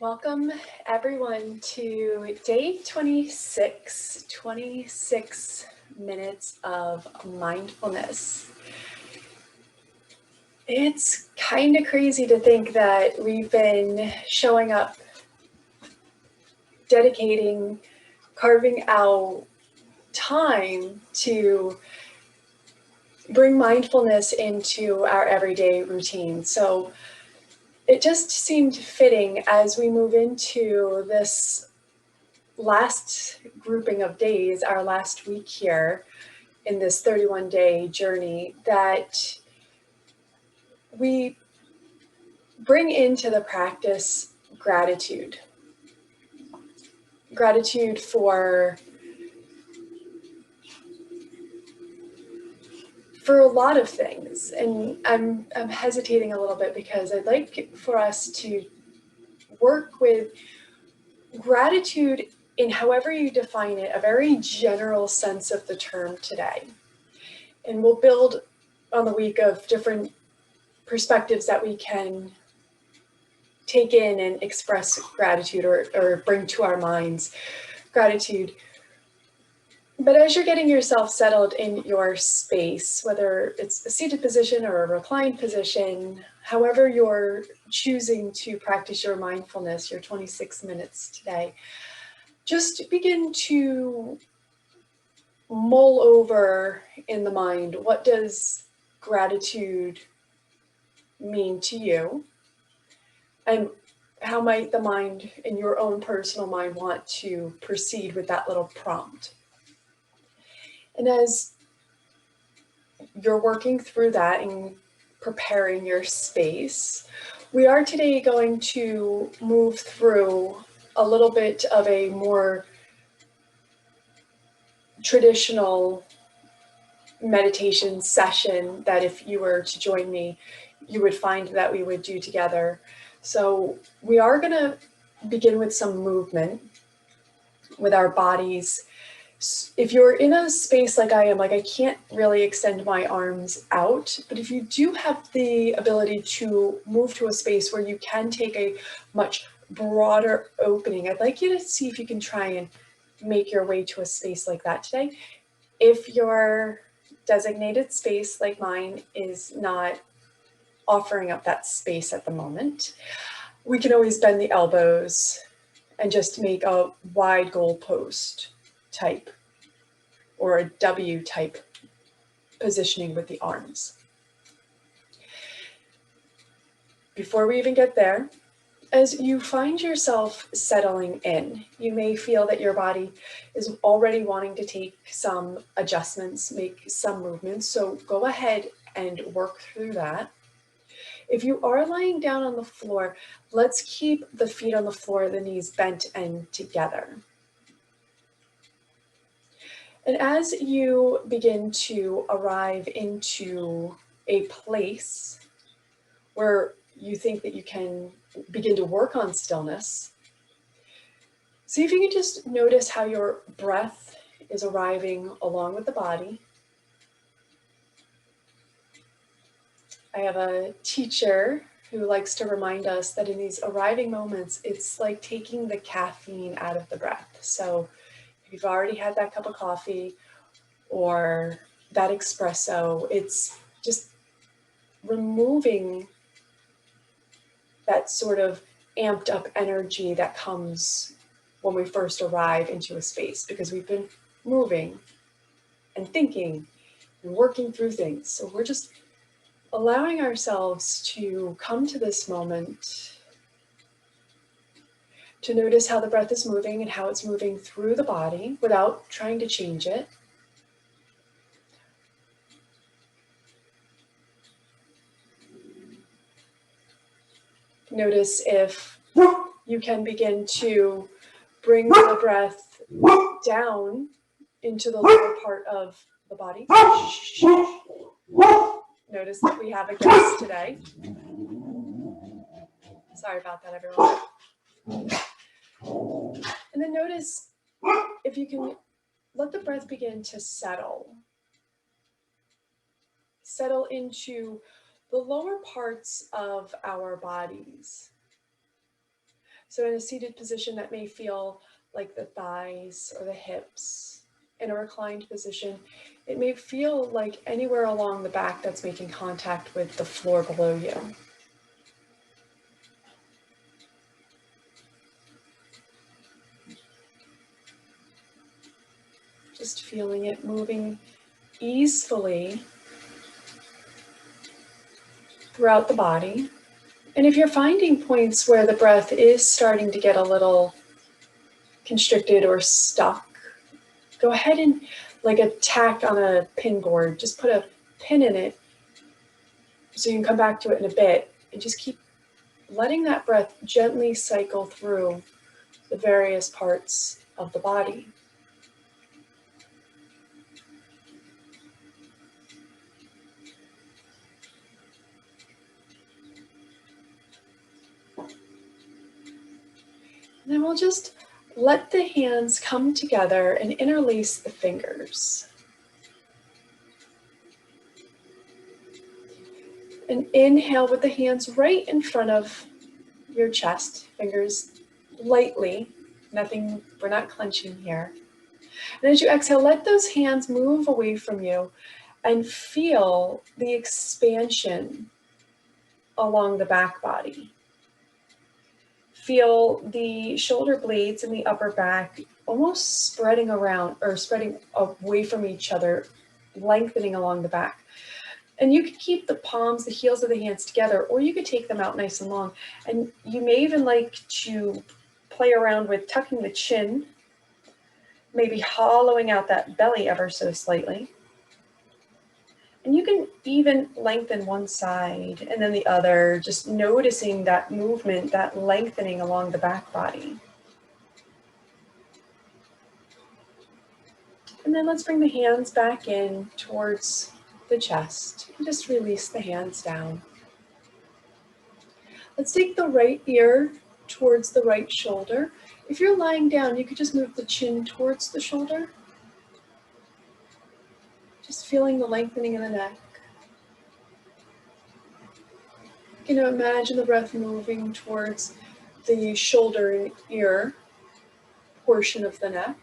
Welcome everyone to day 26 minutes of mindfulness. It's kind of crazy to think that we've been showing up, dedicating, carving out time to bring mindfulness into our everyday routine. So it just seemed fitting as we move into this last grouping of days, our last week here in this 31-day journey, that we bring into the practice gratitude. Gratitude for a lot of things. And I'm hesitating a little bit because I'd like for us to work with gratitude in however you define it, a very general sense of the term today. And we'll build on the week of different perspectives that we can take in and express gratitude or bring to our minds gratitude. But as you're getting yourself settled in your space, whether it's a seated position or a reclined position, however you're choosing to practice your mindfulness, your 26 minutes today, just begin to mull over in the mind, what does gratitude mean to you? And how might the mind, in your own personal mind, want to proceed with that little prompt? And as you're working through that and preparing your space, we are today going to move through a little bit of a more traditional meditation session that if you were to join me, you would find that we would do together. So we are going to begin with some movement with our bodies. If you're in a space like I am, like I can't really extend my arms out, but if you do have the ability to move to a space where you can take a much broader opening, I'd like you to see if you can try and make your way to a space like that today. If your designated space like mine is not offering up that space at the moment, we can always bend the elbows and just make a wide goalpost type or a W type positioning with the arms. Before we even get there, as you find yourself settling in, you may feel that your body is already wanting to take some adjustments, make some movements, so go ahead and work through that. If you are lying down on the floor, let's keep the feet on the floor, the knees bent and together. And as you begin to arrive into a place where you think that you can begin to work on stillness, see if you can just notice how your breath is arriving along with the body. I have a teacher who likes to remind us that in these arriving moments, it's like taking the caffeine out of the breath. So if you've already had that cup of coffee or that espresso, it's just removing that sort of amped up energy that comes when we first arrive into a space, because we've been moving and thinking and working through things. So we're just allowing ourselves to come to this moment, to notice how the breath is moving and how it's moving through the body without trying to change it. Notice if you can begin to bring the breath down into the lower part of the body. Notice that we have a guest today. Sorry about that, everyone. And then notice if you can let the breath begin to settle. Settle into the lower parts of our bodies. So in a seated position, that may feel like the thighs or the hips. In a reclined position, it may feel like anywhere along the back that's making contact with the floor below you. Just feeling it moving easily throughout the body. And if you're finding points where the breath is starting to get a little constricted or stuck, go ahead and, like a tack on a pin board, just put a pin in it so you can come back to it in a bit, and just keep letting that breath gently cycle through the various parts of the body. And then we'll just let the hands come together and interlace the fingers. And inhale with the hands right in front of your chest, fingers lightly, nothing, we're not clenching here. And as you exhale, let those hands move away from you and feel the expansion along the back body. Feel the shoulder blades in the upper back almost spreading around or spreading away from each other, lengthening along the back. And you could keep the palms, the heels of the hands together, or you could take them out nice and long. And you may even like to play around with tucking the chin, maybe hollowing out that belly ever so slightly. And you can even lengthen one side and then the other, just noticing that movement, that lengthening along the back body. And then let's bring the hands back in towards the chest and just release the hands down. Let's take the right ear towards the right shoulder. If you're lying down, you could just move the chin towards the shoulder. Just feeling the lengthening in the neck. You know, imagine the breath moving towards the shoulder and ear portion of the neck.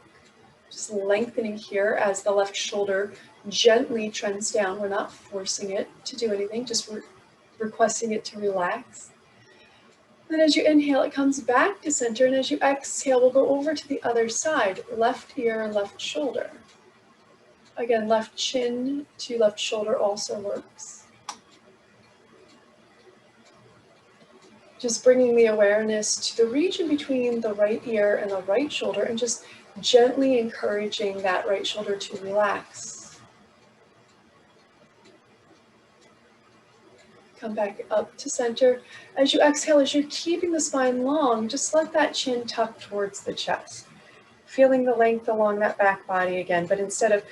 Just lengthening here as the left shoulder gently trends down. We're not forcing it to do anything, just requesting it to relax. Then as you inhale, it comes back to center, and as you exhale, we'll go over to the other side, left ear, left shoulder. Again, left chin to left shoulder also works. Just bringing the awareness to the region between the right ear and the right shoulder, and just gently encouraging that right shoulder to relax. Come back up to center. As you exhale, as you're keeping the spine long, just let that chin tuck towards the chest. Feeling the length along that back body again, but instead of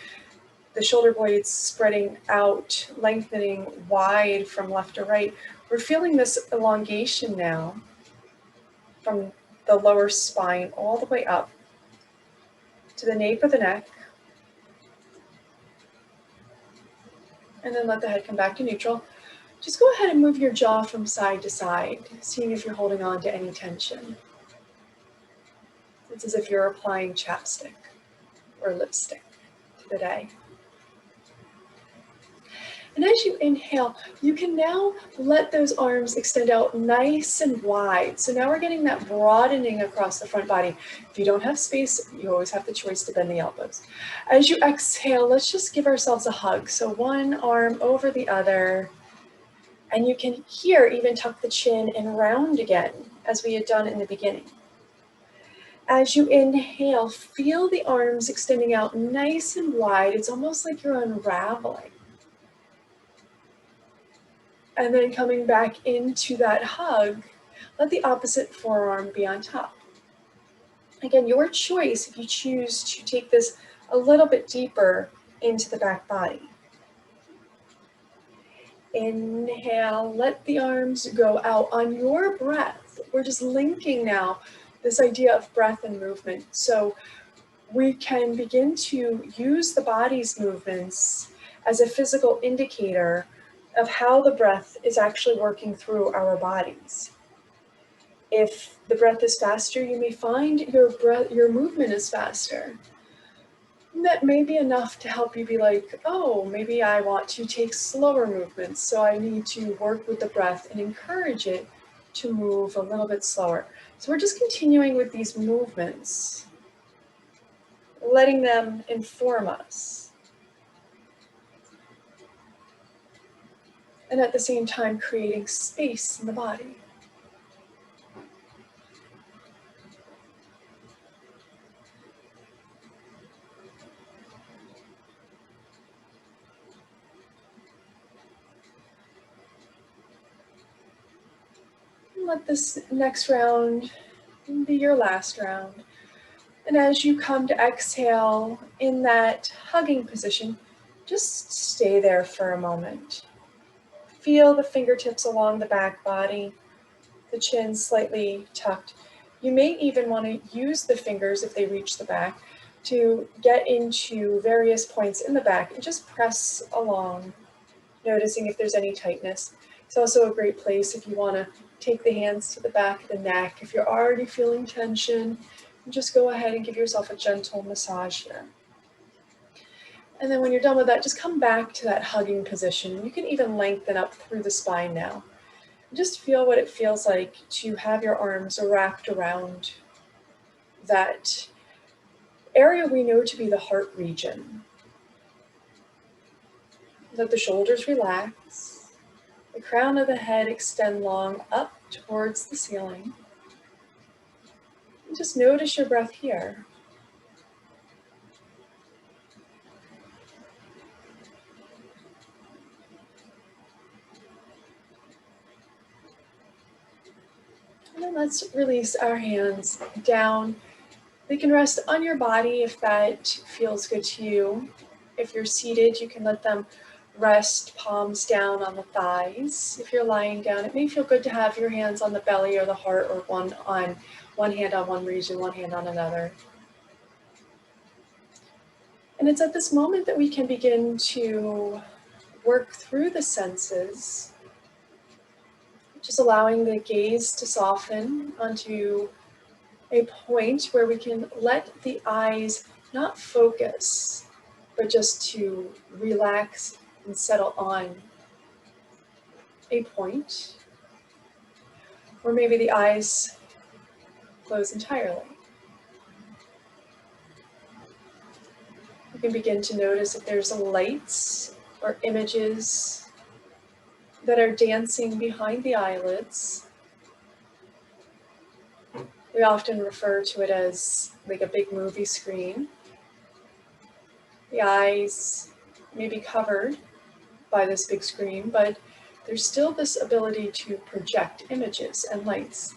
the shoulder blades spreading out, lengthening wide from left to right, we're feeling this elongation now from the lower spine all the way up to the nape of the neck. And then let the head come back to neutral. Just go ahead and move your jaw from side to side, seeing if you're holding on to any tension. It's as if you're applying chapstick or lipstick to the day. And as you inhale, you can now let those arms extend out nice and wide. So now we're getting that broadening across the front body. If you don't have space, you always have the choice to bend the elbows. As you exhale, let's just give ourselves a hug. So one arm over the other. And you can here even tuck the chin and round again, as we had done in the beginning. As you inhale, feel the arms extending out nice and wide. It's almost like you're unraveling. And then coming back into that hug, let the opposite forearm be on top. Again, your choice if you choose to take this a little bit deeper into the back body. Inhale, let the arms go out. On your breath, we're just linking now this idea of breath and movement. So we can begin to use the body's movements as a physical indicator of how the breath is actually working through our bodies. If the breath is faster, you may find your movement is faster. And that may be enough to help you be like, oh, maybe I want to take slower movements, so I need to work with the breath and encourage it to move a little bit slower. So we're just continuing with these movements, letting them inform us. And at the same time, creating space in the body. And let this next round be your last round. And as you come to exhale in that hugging position, just stay there for a moment. Feel the fingertips along the back body, the chin slightly tucked. You may even want to use the fingers, if they reach the back, to get into various points in the back and just press along, noticing if there's any tightness. It's also a great place if you want to take the hands to the back of the neck. If you're already feeling tension, just go ahead and give yourself a gentle massage here. And then when you're done with that, just come back to that hugging position. You can even lengthen up through the spine now. Just feel what it feels like to have your arms wrapped around that area we know to be the heart region. Let the shoulders relax, the crown of the head extend long up towards the ceiling. And just notice your breath here. And then let's release our hands down. They can rest on your body if that feels good to you. If you're seated, you can let them rest palms down on the thighs. If you're lying down, it may feel good to have your hands on the belly or the heart, or one hand on one region, one hand on another. And it's at this moment that we can begin to work through the senses, just allowing the gaze to soften onto a point where we can let the eyes not focus, but just to relax and settle on a point, or maybe the eyes close entirely. You can begin to notice if there's lights or images that are dancing behind the eyelids. We often refer to it as like a big movie screen. The eyes may be covered by this big screen, but there's still this ability to project images and lights.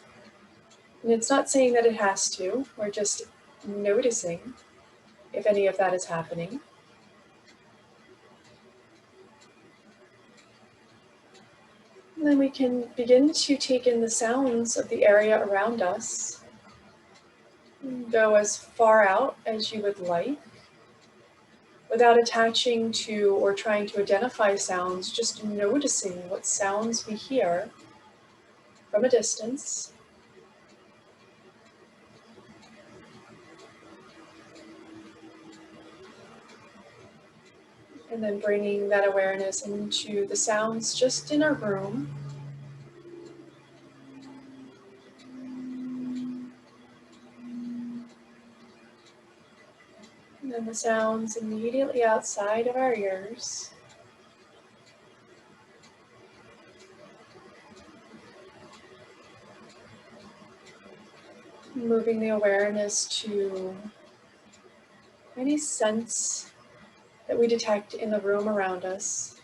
And it's not saying that it has to, we're just noticing if any of that is happening. And then we can begin to take in the sounds of the area around us. Go as far out as you would like, without attaching to or trying to identify sounds, just noticing what sounds we hear from a distance. And then bringing that awareness into the sounds just in our room. And then the sounds immediately outside of our ears. Moving the awareness to any sense that we detect in the room around us.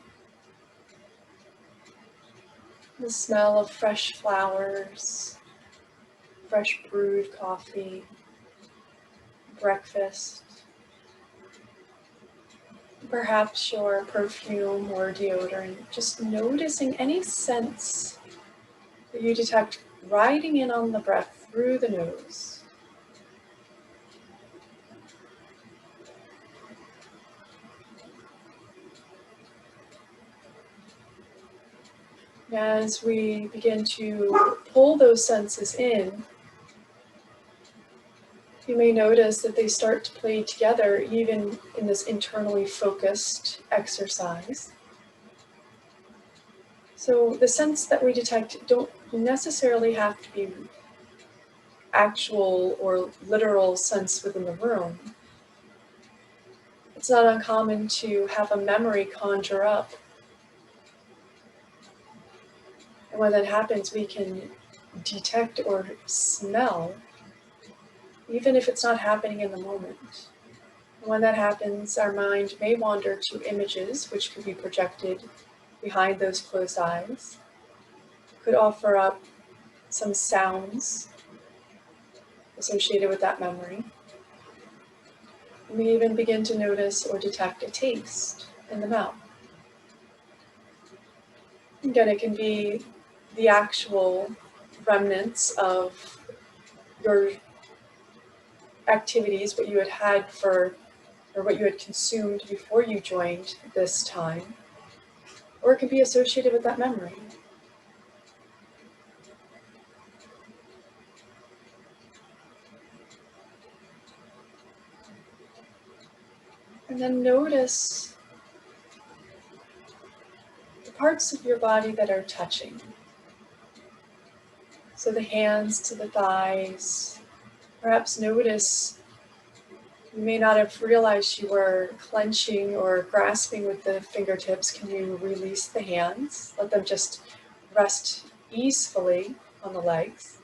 The smell of fresh flowers, fresh brewed coffee, breakfast, perhaps your perfume or deodorant. Just noticing any sense that you detect riding in on the breath through the nose. As we begin to pull those senses in, you may notice that they start to play together even in this internally focused exercise. So the scents that we detect don't necessarily have to be actual or literal scents within the room. It's not uncommon to have a memory conjure up. And when that happens, we can detect or smell, even if it's not happening in the moment. When that happens, our mind may wander to images, which could be projected behind those closed eyes, could offer up some sounds associated with that memory. We even begin to notice or detect a taste in the mouth. Again, it can be the actual remnants of your activities, what you had for, or what you had consumed before you joined this time, or it can be associated with that memory. And then notice the parts of your body that are touching. So the hands to the thighs. Perhaps notice, you may not have realized you were clenching or grasping with the fingertips. Can you release the hands? Let them just rest easefully on the legs.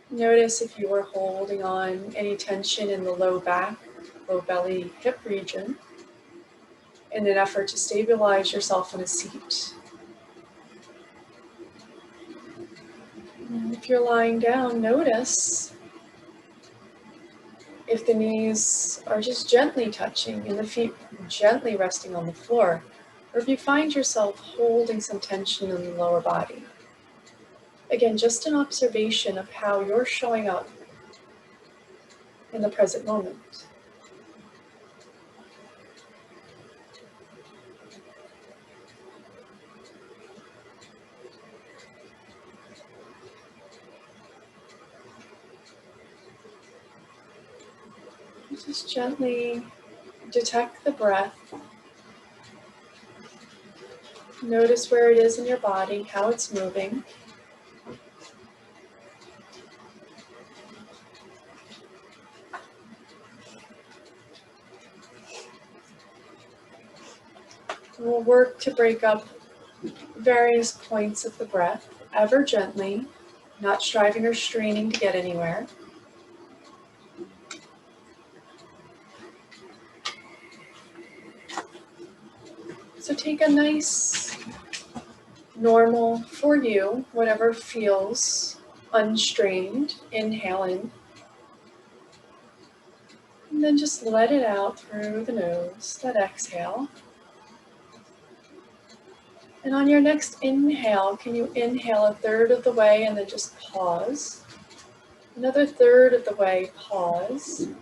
Notice if you were holding on any tension in the low back, low belly, hip region in an effort to stabilize yourself in a seat. And if you're lying down, notice if the knees are just gently touching and the feet gently resting on the floor, or if you find yourself holding some tension in the lower body. Again, just an observation of how you're showing up in the present moment. Just gently detect the breath. Notice where it is in your body, how it's moving. We'll work to break up various points of the breath, ever gently, not striving or straining to get anywhere. So take a nice, normal, for you, whatever feels unstrained, inhale in. And then just let it out through the nose, that exhale. And on your next inhale, can you inhale a third of the way and then just pause? Another third of the way, pause. And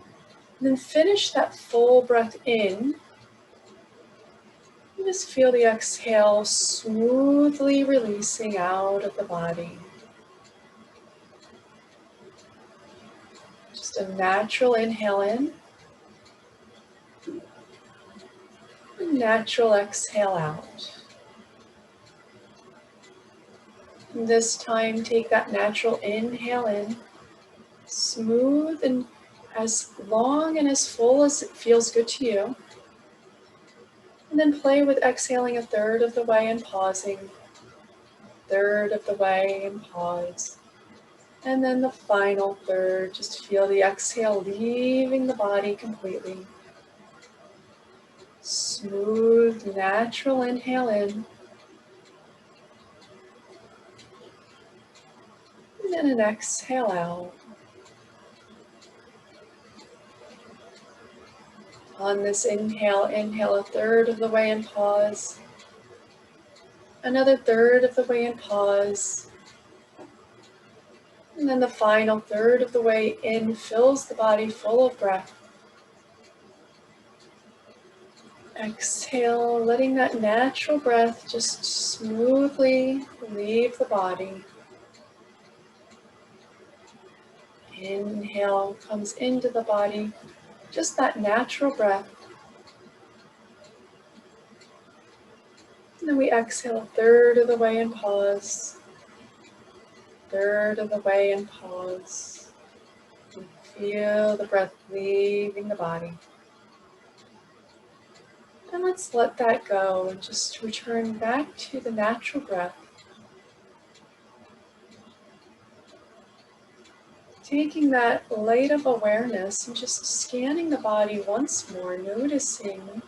then finish that full breath in. And just feel the exhale smoothly releasing out of the body. Just a natural inhale in. And natural exhale out. And this time, take that natural inhale in. Smooth and as long and as full as it feels good to you. And then play with exhaling a third of the way and pausing. Third of the way and pause. And then the final third, just feel the exhale leaving the body completely. Smooth, natural inhale in. And then an exhale out. On this inhale, inhale a third of the way and pause. Another third of the way and pause. And then the final third of the way in fills the body full of breath. Exhale, letting that natural breath just smoothly leave the body. Inhale comes into the body, just that natural breath. And then we exhale a third of the way and pause. Third of the way and pause. And feel the breath leaving the body. And let's let that go and just return back to the natural breath. Taking that light of awareness and just scanning the body once more, noticing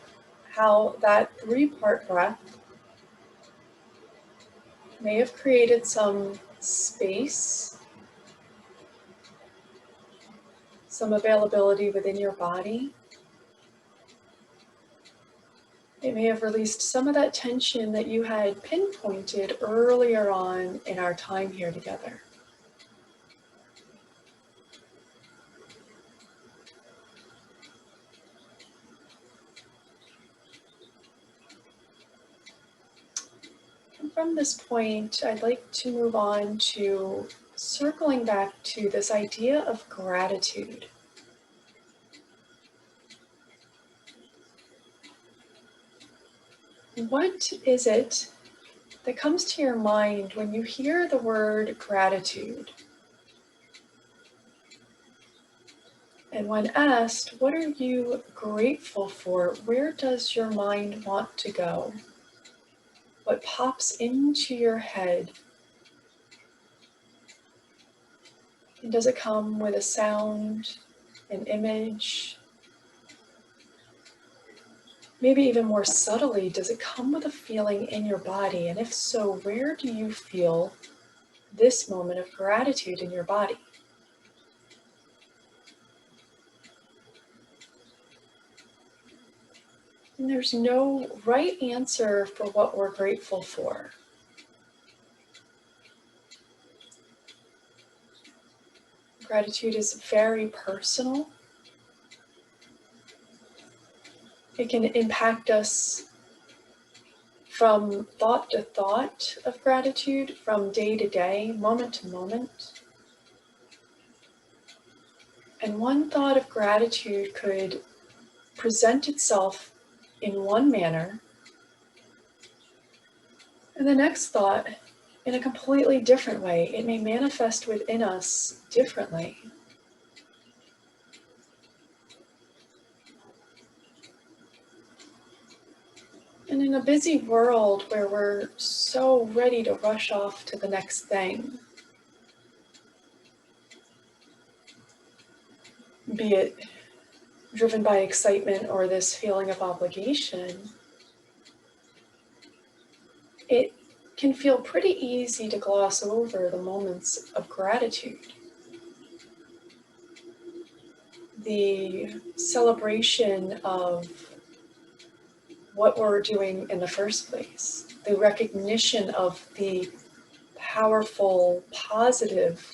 how that three-part breath may have created some space, some availability within your body. It may have released some of that tension that you had pinpointed earlier on in our time here together. And from this point, I'd like to move on to circling back to this idea of gratitude. What is it that comes to your mind when you hear the word gratitude? And when asked, what are you grateful for? Where does your mind want to go? What pops into your head? And does it come with a sound, an image? Maybe even more subtly, does it come with a feeling in your body? And if so, where do you feel this moment of gratitude in your body? And there's no right answer for what we're grateful for. Gratitude is very personal. It can impact us from thought to thought of gratitude, from day to day, moment to moment. And one thought of gratitude could present itself in one manner, and the next thought in a completely different way. It may manifest within us differently. And in a busy world where we're so ready to rush off to the next thing, be it driven by excitement or this feeling of obligation, it can feel pretty easy to gloss over the moments of gratitude. The celebration of what we're doing in the first place, the recognition of the powerful, positive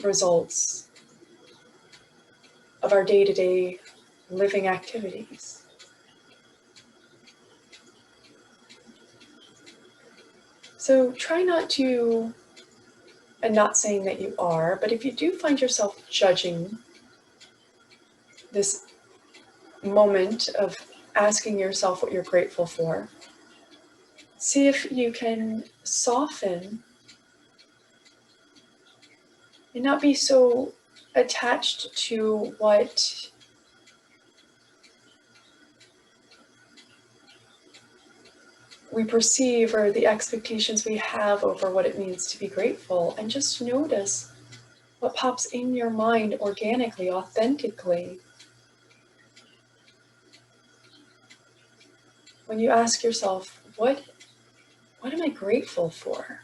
results of our day-to-day living activities. So try not to, and not saying that you are, but if you do find yourself judging this moment of asking yourself what you're grateful for, see if you can soften and not be so attached to what we perceive or the expectations we have over what it means to be grateful, and just notice what pops in your mind organically, authentically. When you ask yourself, what am I grateful for?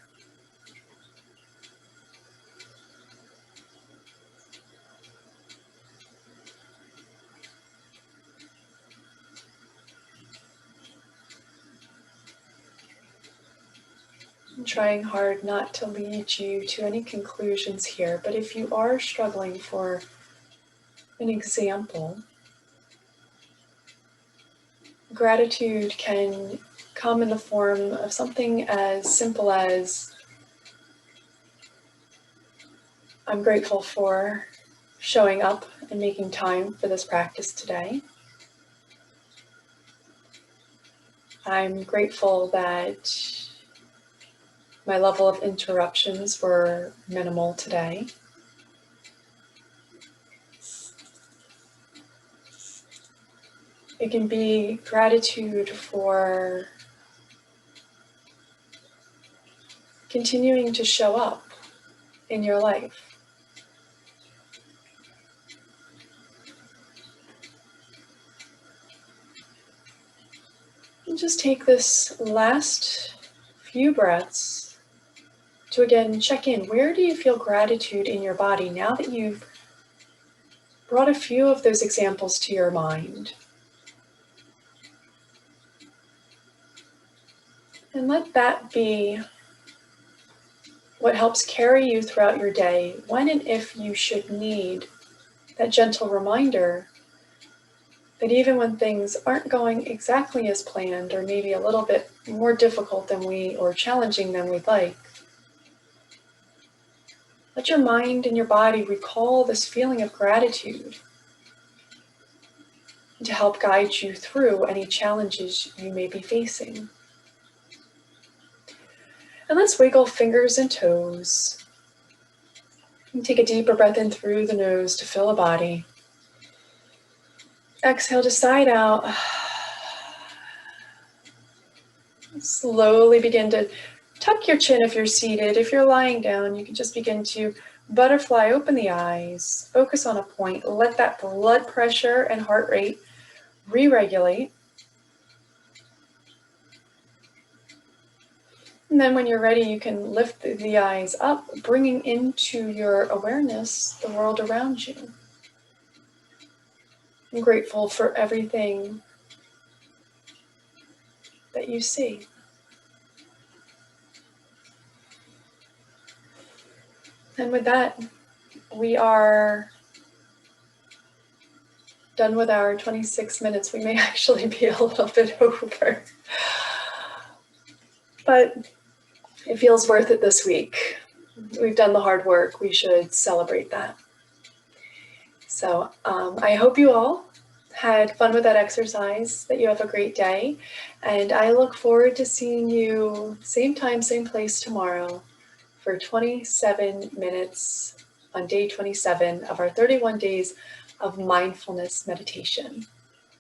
I'm trying hard not to lead you to any conclusions here, but if you are struggling for an example, gratitude can come in the form of something as simple as, I'm grateful for showing up and making time for this practice today. I'm grateful that my level of interruptions were minimal today. It can be gratitude for continuing to show up in your life. And just take this last few breaths to again check in. Where do you feel gratitude in your body now that you've brought a few of those examples to your mind? And let that be what helps carry you throughout your day when and if you should need that gentle reminder that even when things aren't going exactly as planned, or maybe a little bit more difficult than or challenging than we'd like, let your mind and your body recall this feeling of gratitude to help guide you through any challenges you may be facing. And let's wiggle fingers and toes. And take a deeper breath in through the nose to fill a body. Exhale to side out. Slowly begin to tuck your chin if you're seated. If you're lying down, you can just begin to butterfly, open the eyes, focus on a point, let that blood pressure and heart rate re-regulate. And then when you're ready, you can lift the eyes up, bringing into your awareness the world around you. I'm grateful for everything that you see. And with that, we are done with our 26 minutes. We may actually be a little bit over, but it feels worth it this week. We've done the hard work. We should celebrate that. So I hope you all had fun with that exercise, that you have a great day. And I look forward to seeing you same time, same place tomorrow for 27 minutes on day 27 of our 31 days of mindfulness meditation.